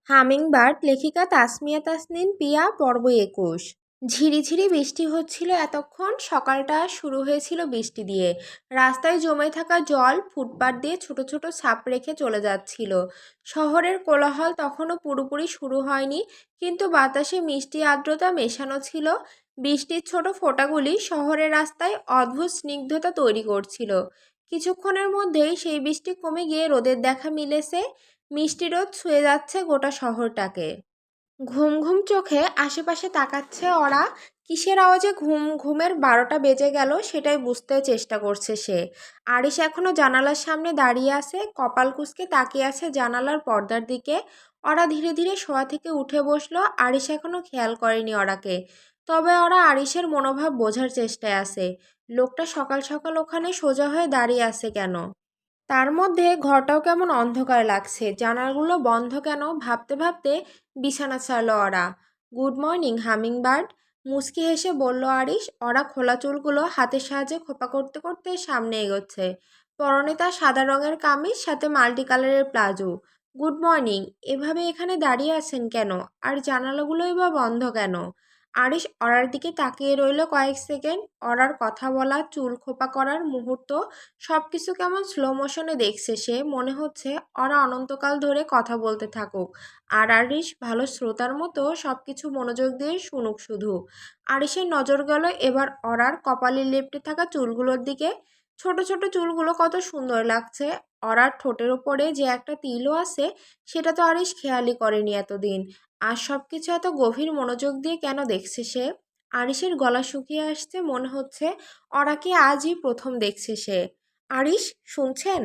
Hummingbird লেখিকা তাসমিয়া তাসনিন পিয়া পর্ব ২১। ঝিরিঝিরি বৃষ্টি হচ্ছিল এতক্ষণ। সকালটা শুরু হয়েছিল বৃষ্টি দিয়ে। রাস্তায় জমে থাকা জল ফুটপাত দিয়ে ছোট ছোট ছাপ রেখে চলে যাচ্ছিল। শহরের কোলাহল তখনও পুরোপুরি শুরু হয়নি, কিন্তু বাতাসে মিষ্টি আর্দ্রতা মেশানো ছিল। বৃষ্টির ছোট ফোঁটাগুলি শহরের রাস্তায় অদ্ভুত স্নিগ্ধতা তৈরি করছিল। কিছুক্ষণের মধ্যেই সেই বৃষ্টি কমে গিয়ে রোদের দেখা মিলেছে। মিষ্টি রোদ ছুঁয়ে যাচ্ছে গোটা শহরটাকে। ঘুম ঘুম চোখে আশেপাশে তাকাচ্ছে ওরা। কিসের আওয়াজে ঘুমের ১২টা বেজে গেল সেটাই বুঝতে চেষ্টা করছে সে। আরিশ এখনো জানালার সামনে দাঁড়িয়ে আছে, কপাল কুঁচকে তাকিয়ে আছে জানালার পর্দার দিকে। ওরা ধীরে ধীরে শোয়া থেকে উঠে বসলো। আরিশ এখনো খেয়াল করেনি ওরাকে, তবে ওরা আরিশের মনোভাব বোঝার চেষ্টায় আছে। লোকটা সকাল সকাল ওখানে সোজা হয়ে দাঁড়িয়ে আছে কেন? তার মধ্যে ঘরটাও কেমন অন্ধকার লাগছে, জানালাগুলো বন্ধ কেন? ভাবতে ভাবতে বিছানা ছাড়ল ওরা। গুড মর্নিং হামিংবার্ড, মুচকি হেসে বলল আরিশ। ওরা খোলা চুলগুলো হাতের সাহায্যে খোপা করতে করতে সামনে এগোচ্ছে। পরনে তার সাদা রঙের কামিজ, সাথে মাল্টি কালারের প্লাজো। Good morning. এভাবে এখানে দাঁড়িয়ে আছেন কেন? আর জানালাগুলোই বা বন্ধ কেন? আরিশ অরার দিকে তাকিয়ে রইল কয়েক সেকেন্ড। অরার কথা বলা, চুল খোপা করার মুহূর্ত, সবকিছু কেমন স্লো মোশনে দেখছে সে। মনে হচ্ছে ওরা অনন্তকাল ধরে কথা বলতে থাকুক, আর আরিশ ভালো শ্রোতার মতো সবকিছু মনোযোগ দিয়ে শুনুক শুধু। আরিশের নজর গেল এবার অরার কপালে লেপ্টে থাকা চুলগুলোর দিকে। ছোট ছোট চুলগুলো কত সুন্দর লাগছে। অরার ঠোঁটের ওপরে যে একটা তিলও আছে, সেটা তো আরিশ খেয়ালই করেনি এতদিন। আর সবকিছু এত গভীর মনোযোগ দিয়ে কেন দেখছে সে? আরিশের গলা শুকিয়ে আসছে, মনে হচ্ছে অরাকে আজই প্রথম দেখছে সে। আরিশ, শুনছেন?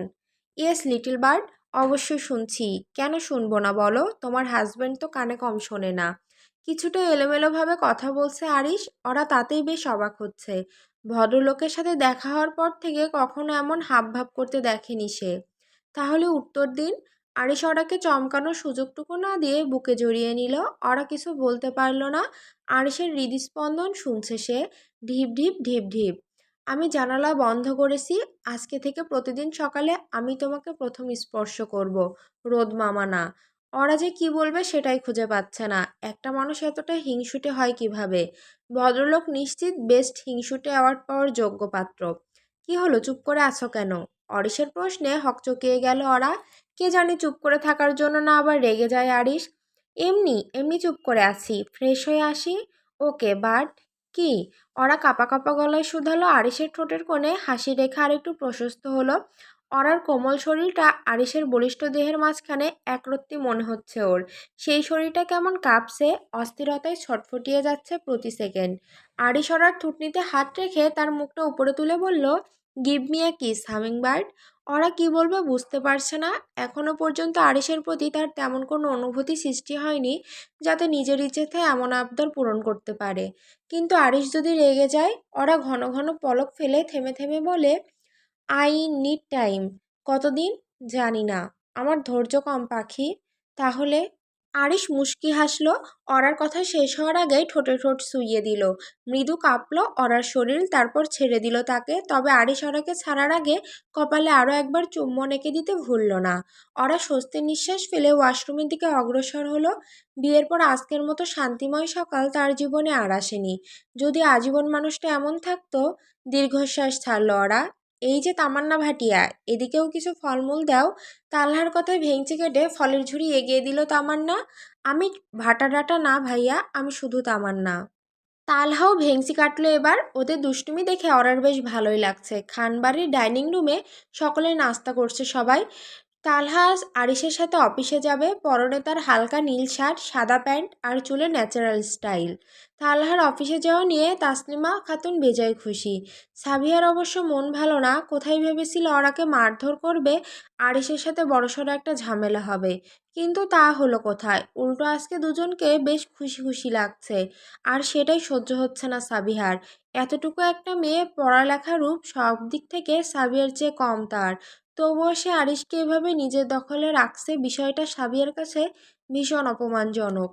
ইয়েস লিটল বার্ড, অবশ্যই শুনছি। কেন শুনবো না বলো, তোমার হাজবেন্ড তো কানে কম শোনে না। কিছুটা এলোমেলোভাবে কথা বলছে আরিশ। ওরা তাতেই বেশ অবাক হচ্ছে। ভদ্রলোকের সাথে দেখা হওয়ার পর থেকে কখনো এমন হাবভাব করতে দেখেনি সে। তাহলে উত্তর দিন। আরিশ ওরাকে চমকানোর সুযোগটুকু না দিয়ে বুকে জড়িয়ে নিল। ওরা কিছু বলতে পারল না। আরিশের হৃদস্পন্দন শুনছে সে। ঢিপ ঢিপ ঢিপ ঢিপ। আমি জানালা বন্ধ করেছি। আজকে থেকে প্রতিদিন সকালে আমি তোমাকে প্রথম স্পর্শ করব, রোদ মামা না। ওরা যে কি বলবে সেটাই খুঁজে পাচ্ছে না। একটা মানুষ এতটা হিংসুটে হয় কিভাবে? ভদ্রলোক নিশ্চিত বেস্ট হিংসুটে অ্যাওয়ার্ড পাওয়ার যোগ্য পাত্র। কি হলো, চুপ করে আছো কেন? অরিশের প্রশ্নে হকচকিয়ে গেল ওরা। কে জানি চুপ করে থাকার জন্য না আবার রেগে যায় আরিশ। এমনি এমনি চুপ করে আছি, ফ্রেশ হয়ে আসি। ওকে বাট কি? ওরা কাঁপা কাঁপা গলায় শুধালো। আরিশের ঠোঁটের কোণে হাসি রেখা আর একটু প্রশস্ত হলো। অরার কোমল শরীরটা আরিশের বলিষ্ঠ দেহের মাঝখানে একরত্তি মনে হচ্ছে ওর। সেই শরীরটা কেমন কাঁপছে, অস্থিরতায় ছটফটিয়ে যাচ্ছে প্রতি সেকেন্ড। আরিশ অরার থুতনিতে হাত রেখে তার মুখটা উপরে তুলে বলল, give me a kiss hummingbird. ওরা কি বলবে বুঝতে পারছে না। এখনো পর্যন্ত আরিশের প্রতি তার তেমন কোনো অনুভূতি সৃষ্টি হয়নি যাতে নিজের ইচ্ছেতে এমন আবদার পূরণ করতে পারে। কিন্তু আরিশ যদি রেগে যায়? ওরা ঘন ঘন পলক ফেলে থেমে থেমে বলে, আই নিড টাইম। কতদিন? জানি না। আমার ধৈর্য কম পাখি। তাহলে? আরিশ মুচকি হাসলো। অরার কথা শেষ হওয়ার আগেই ঠোঁটে ঠোঁট ছুঁইয়ে দিল। মৃদু কাঁপলো অরার শরীর, তারপর ছেড়ে দিল তাকে। তবে আরিশ অরাকে ছাড়ার আগে কপালে আরও একবার চুম্বন এঁকে দিতে ভুলল না। অরা স্বস্তির নিঃশ্বাস ফেলে ওয়াশরুমের দিকে অগ্রসর হলো। বিয়ের পর আজকের মতো শান্তিময় সকাল তার জীবনে আর আসেনি। যদি আজীবন মানুষটা এমন থাকতো। দীর্ঘশ্বাস ছাড়ল অরা। এই যে তামান্না ভাটিয়া, এদিকেও কিছু ফলমূল দাও। তালহার কথায় ভেঙচি কেটে ফলের ঝুড়ি এগিয়ে দিল তামান্না। আমি ভাটা ডাটা না ভাইয়া, আমি শুধু তামান্না। তালহাও ভেংচি কাটলো এবার। ওদের দুষ্টুমি দেখে অরার বেশ ভালোই লাগছে। খানবাড়ির ডাইনিং রুমে সকলে নাস্তা করছে সবাই। তালহা আজ আরিশের সাথে অফিসে যাবে। পরনে তার হালকা নীল শার্ট, সাদা প্যান্ট আর চুলে ন্যাচারাল স্টাইল। তালহার অফিসে যাওয়া নিয়ে তাসলিমা খাতুন বেজায় খুশি। সাবিহার অবশ্য মন ভালো না। কোথায় ভেবেছিল ওরাকে মারধর করবে, আরিশের সাথে বড়সড় একটা ঝামেলা হবে। কিন্তু তা হলো কোথায়? উল্টো আজকে দুজনকে বেশ খুশি খুশি লাগছে। আর সেটাই সহ্য হচ্ছে না সাবিহার। এতটুকু একটা মেয়ে, পড়ালেখা, রূপ সব দিক থেকে সাবিয়ার চেয়ে কম তার। তবুও সে আরিশকে এভাবে নিজের দখলে রাখছে, বিষয়টা সাবিয়ার কাছে ভীষণ অপমানজনক।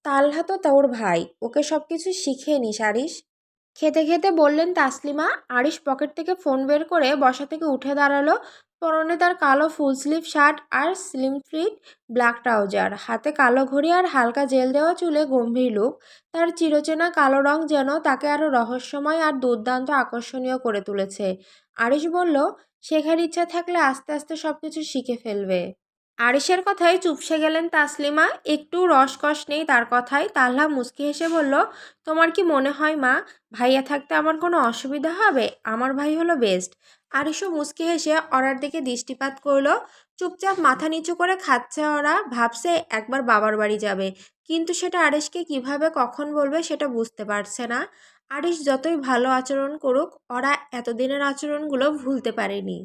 তালহা তো তোর ভাই, ওকে সব কিছু শিখিয়ে নিস আরিশ। খেতে খেতে বললেন তাসলিমা। আরিশ পকেট থেকে ফোন বের করে বসা থেকে উঠে দাঁড়ালো। পরনে তার কালো ফুল স্লিভ শার্ট আর স্লিম ফিট ব্ল্যাক ট্রাউজার, হাতে কালো ঘড়ি আর হালকা জেল দেওয়া চুলে গম্ভীর লুক। তার চিরচেনা কালো রং যেন তাকে আরো রহস্যময় আর দুর্দান্ত আকর্ষণীয় করে তুলেছে। আরিশ বলল, শেখার ইচ্ছা থাকলে আস্তে আস্তে সবকিছু শিখে ফেলবে। আরিশের কথায় চুপসে গেলেন তাসলিমা। একটু রসকস নেই তার কথায়। তাহলা মুচকি হেসে বলল, তোমার কি মনে হয় মা, ভাইয়া থাকতে আমার কোনো অসুবিধা হবে? আমার ভাই হলো বেস্ট। আরিশও মুচকি হেসে ওরার দিকে দৃষ্টিপাত করলো। চুপচাপ মাথা নিচু করে খাচ্ছে ওরা। ভাবছে একবার বাবার বাড়ি যাবে, কিন্তু সেটা আরিশকে কিভাবে কখন বলবে সেটা বুঝতে পারছে না। আরিশ যতই ভালো আচরণ করুক, ওরা এতদিনের আচরণগুলো ভুলতে পারেনি,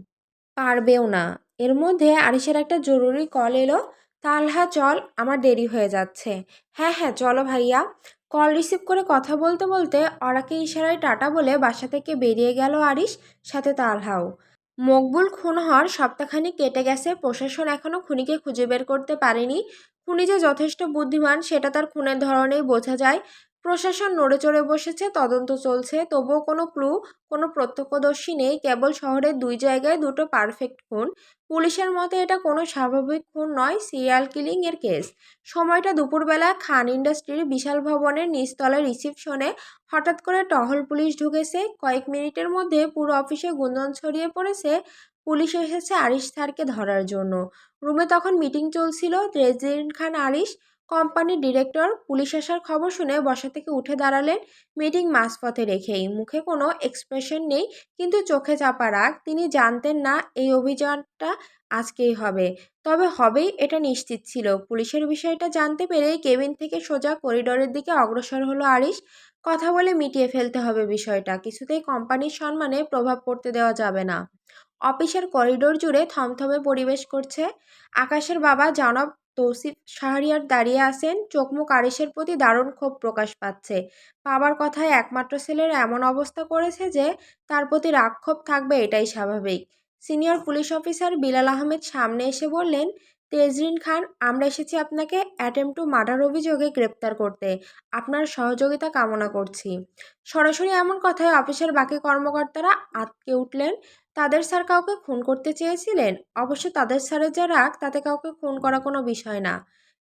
পারবেও না। এর মধ্যে আরিশের একটা জরুরি কল এলো। তালহা চল, আমার দেরি হয়ে যাচ্ছে। হ্যাঁ হ্যাঁ চলো ভাইয়া। কল রিসিভ করে কথা বলতে বলতে অরাকে ইশারায় টাটা বলে বাসা থেকে বেরিয়ে গেল আরিশ, সাথে তালহাও। মকবুল খুন হওয়ার সপ্তাহখানি কেটে গেছে, প্রশাসন এখনও খুনিকে খুঁজে বের করতে পারেনি। খুনি যে যথেষ্ট বুদ্ধিমান সেটা তার খুনের ধরনেই বোঝা যায়। প্রশাসন নড়ে চড়ে বসেছে, তদন্ত চলছে, তবুও কোনো ক্লু, কোনো প্রত্যক্ষদর্শী নেই। কেবল শহরের দুই জায়গায় দুটো পারফেক্ট খুন। পুলিশের মতে এটা কোনো স্বাভাবিক খুন নয়, সিরিয়াল কিলিং এর কেস। সময়টা দুপুরবেলা। খান ইন্ডাস্ট্রির বিশাল ভবনের নিচতলায় রিসিপশনে হঠাৎ করে টহল পুলিশ ঢুকেছে। কয়েক মিনিটের মধ্যে পুরো অফিসে গুঞ্জন ছড়িয়ে পড়েছে পুলিশ এসেছে আরিশ স্যারকে ধরার জন্য। রুমে তখন মিটিং চলছিল। রেজিন খান আরিশ, কোম্পানির ডিরেক্টর। পুলিশ আসার খবর শুনে বসা থেকে উঠে দাঁড়ালেন, মিটিং মাঝপথে রেখেই। মুখে কোনো এক্সপ্রেশন নেই, কিন্তু চোখে চাপা রাগ। তিনি জানতেন না এই অভিযানটা আজকেই হবে, তবে হবেই এটা নিশ্চিত ছিল। পুলিশের বিষয়টা জানতে পেরে কেবিন থেকে সোজা করিডোরের দিকে অগ্রসর হলো আরিশ। কথা বলে মিটিয়ে ফেলতে হবে বিষয়টা, কিছুতেই কোম্পানির সম্মানে প্রভাব পড়তে দেওয়া যাবে না। অফিসের করিডোর জুড়ে থমথমে পরিবেশ করছে। আকাশের বাবা জনাব তৌসিফ শাহরিয়ার দাঁড়িয়ে আছেন, চোখমুখ আরিশের প্রতি দারুণ ক্ষোভ প্রকাশ পাচ্ছে। বাবার কথায় একমাত্র ছেলের এমন অবস্থা করেছে যে তার প্রতি রাগ ক্ষোভ থাকবে, এটাই স্বাভাবিক। Senior police officer Bilal Ahmed সামনে এসে বললেন, তেজরিন খান, আমরা এসেছি আপনাকে অ্যাটেম্প টু মার্ডার অভিযোগে গ্রেপ্তার করতে। আপনার সহযোগিতা কামনা করছি। সরাসরি এমন কথায় অফিসের বাকি কর্মকর্তারা আঁতকে উঠলেন। তাদের স্যার কাউকে খুন করতে চেয়েছিলেন? অবশ্য তাদের স্যারের যা রাগ, তাতে কাউকে খুন করা কোনো বিষয় না।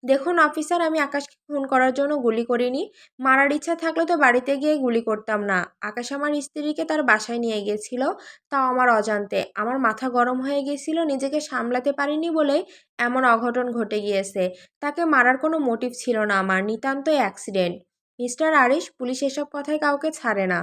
দেখুন অফিসার, আমি আকাশকে খুন করার জন্য গুলি করিনি। মারার ইচ্ছা থাকলে তো বাড়িতে গিয়ে গুলি করতাম না। আকাশ আমার স্ত্রীকে তার বাসায় নিয়ে গিয়েছিল, তাও আমার অজান্তে। আমার মাথা গরম হয়ে গিয়েছিল, নিজেকে সামলাতে পারিনি বলেই এমন অঘটন ঘটে গিয়েছে। তাকে মারার কোনো মোটিভ ছিল না আমার, নিতান্তই অ্যাক্সিডেন্ট। মিস্টার আরিশ, পুলিশ এসব কথায় কাউকে ছাড়ে না।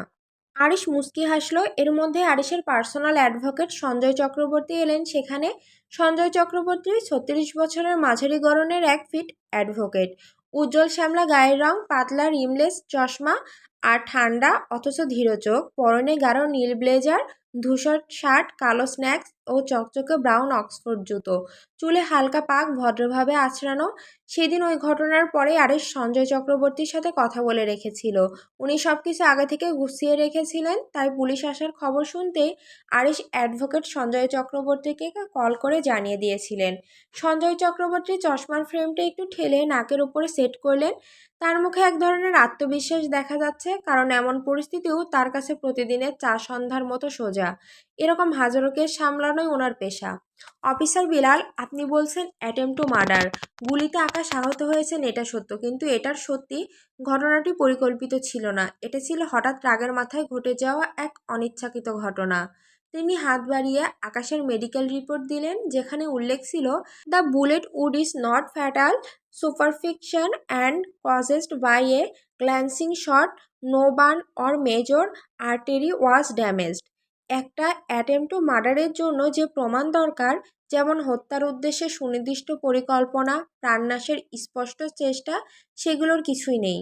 আরিশ মুচকি হাসলো। এর মধ্যে আরিশের পার্সোনাল অ্যাডভোকেট সঞ্জয় চক্রবর্তী এলেন সেখানে। সঞ্জয় চক্রবর্তী 36 বছরের মাঝারি গড়নের এক ফিট অ্যাডভোকেট। উজ্জ্বল শ্যামলা গায়ের রং, পাতলা রিমলেস চশমা আর ঠান্ডা অথচ ধীর চোখ। পরনে গাঢ় নীল ব্লেজার, ধূসর শার্ট, কালো স্ন্যাক্স ও চকচকে ব্রাউন অক্সফোর্ড জুতো। চুলে হালকা পাক, ভদ্রভাবে আঁচড়ানো। সেদিন ওই ঘটনার পরে আরিশ সঞ্জয় চক্রবর্তীর সাথে কথা বলে রেখেছিল। উনি সবকিছু আগে থেকে গুছিয়ে রেখেছিলেন, তাই পুলিশ আসার খবর শুনতেই আরিশ অ্যাডভোকেট সঞ্জয় চক্রবর্তীকে কল করে জানিয়ে দিয়েছিলেন। সঞ্জয় চক্রবর্তী চশমার ফ্রেমটা একটু ঠেলে নাকের উপরে সেট করলেন। তার মুখে এক ধরনের আত্মবিশ্বাস দেখা যাচ্ছে, কারণ এমন পরিস্থিতিও তার কাছে প্রতিদিনের চা সন্ধ্যার মতো সোজা। এরকম হাজারো কেস সামলানোই ওনার পেশা। অফিসার বিলাল, আপনি বলছেন অ্যাটেম্প টু মার্ডার। গুলিতে আকাশ আহত হয়েছেন এটা সত্য, কিন্তু এটার সত্যি ঘটনাটি পরিকল্পিত ছিল না। এটা ছিল হঠাৎ রাগের মাথায় ঘটে যাওয়া এক অনিচ্ছাকৃত ঘটনা। তিনি হাত বাড়িয়ে আকাশের মেডিকেল রিপোর্ট দিলেন, যেখানে উল্লেখ ছিল, the bullet wound is not fatal, superficial and caused by a glancing shot, no burn or major artery was damaged. একটা অ্যাটেম্প টু মার্ডারের জন্য যে প্রমাণ দরকার, যেমন হত্যার উদ্দেশ্যে সুনির্দিষ্ট পরিকল্পনা, প্রাণনাশের স্পষ্ট চেষ্টা, সেগুলোর কিছুই নেই।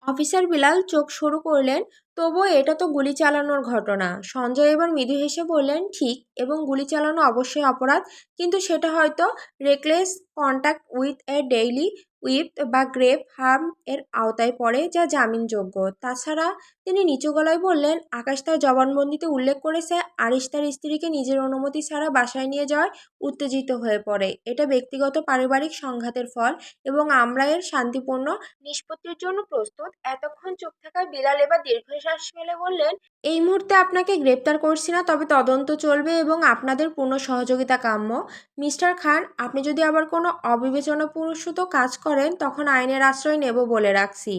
অফিসার বিলাল চোখ সরু করলেন। তবুও এটা তো গুলি চালানোর ঘটনা। সঞ্জয় এবার মৃদু হেসে বললেন, ঠিক, এবং গুলি চালানো অবশ্যই অপরাধ, কিন্তু সেটা হয়তো reckless contact with a daily with বা গ্রেভ হার্ম এর আওতায় পড়ে, যা জামিনযোগ্য। তাছাড়া তিনি নিচু গলায় বললেন, আকাশ তার জবানবন্দিতে উল্লেখ করেছে আরিশ তার স্ত্রীকে নিজের অনুমতি ছাড়া বাসায় নিয়ে যাওয়ায় উত্তেজিত হয়ে পড়ে। এটা ব্যক্তিগত পারিবারিক সংঘাতের ফল এবং আমরা এর শান্তিপূর্ণ নিষ্পত্তির জন্য প্রস্তুত। এতক্ষণ চুপ থাকায় বিলাল এবার দীর্ঘশ্বাস ফেলে বললেন, এই মুহূর্তে আপনাকে গ্রেপ্তার করছি না, তবে তদন্ত চলবে এবং আপনাদের পূর্ণ সহযোগিতা কাম্য। মিস্টার খান, আপনি যদি আবার কোনো অবিবেচনাপ্রসূত কাজ করেন তখন আইনের আশ্রয় নেব বলে রাখছি।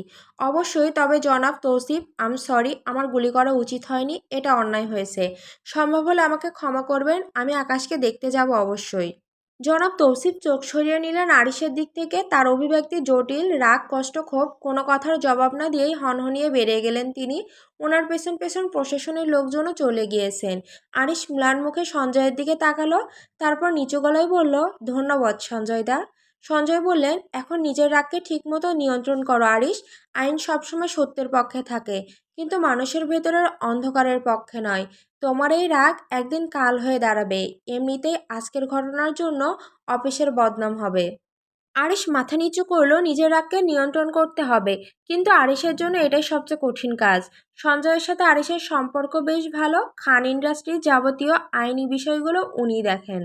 অবশ্যই, তবে জনাব তৌসিফ, সরি, আমার গুলি করা উচিত হয়নি, এটা অন্যায় হয়েছে। সম্ভব হলে আমাকে ক্ষমা করবেন, আমি আকাশকে দেখতে যাব অবশ্যই। জনাব তৌসিফ চোখ সরিয়ে নিলেন আরিশের দিক থেকে। তার অভিব্যক্তি জটিল, রাগ, কষ্ট, ক্ষোভ। কোনো কথার জবাব না দিয়েই হনহনিয়ে বেরিয়ে গেলেন তিনি। ওনার পেছন পেছন প্রশাসনের লোকজনও চলে গিয়েছেন। আরিশ ম্লান মুখে সঞ্জয়ের দিকে তাকালো, তারপর নিচু গলায় বলল, ধন্যবাদ সঞ্জয় দা। সঞ্জয় বললেন, এখন নিজের রাগকে ঠিকমতো নিয়ন্ত্রণ করো আরিশ। আইন সবসময় সত্যের পক্ষে থাকে, কিন্তু মানুষের ভেতরের অন্ধকারের পক্ষে নয়। তোমার এই রাগ একদিন কাল হয়ে দাঁড়াবে। এমনিতেই আজকের ঘটনার জন্য অফিসের বদনাম হবে। আরিশ মাথা নিচু করলো, নিজের রাগকে নিয়ন্ত্রণ করতে হবে, কিন্তু আরিশের জন্য এটাই সবচেয়ে কঠিন কাজ। সঞ্জয়ের সাথে আরিশের সম্পর্ক বেশ ভালো। খান ইন্ডাস্ট্রির যাবতীয় আইনি বিষয়গুলো উনি দেখেন।